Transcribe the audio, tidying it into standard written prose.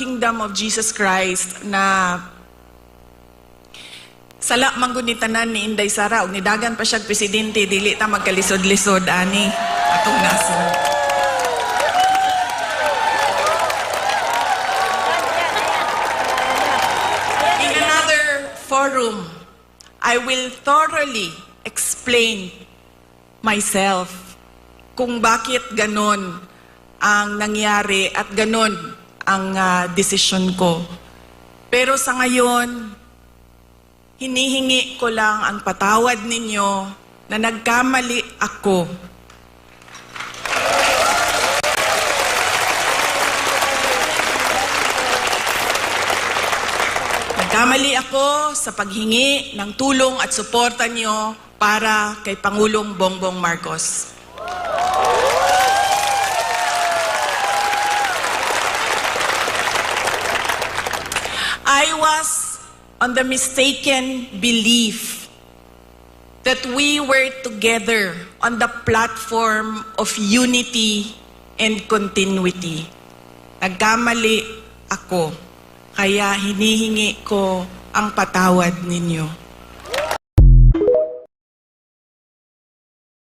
Kingdom of Jesus Christ na sala manggunitanan ni Inday Sara ug nidagan pa siya presidente dili ta magkalisod-lisod ani atong nasod. In another forum, I will thoroughly explain myself kung bakit ganon ang nangyari at ganon ang desisyon ko. Pero sa ngayon, hinihingi ko lang ang patawad ninyo na nagkamali ako. Nagkamali ako sa paghingi ng tulong at suporta niyo para kay Pangulong Bongbong Marcos. I was on the mistaken belief that we were together on the platform of unity and continuity. Nagkamali ako, kaya hinihingi ko ang patawad ninyo.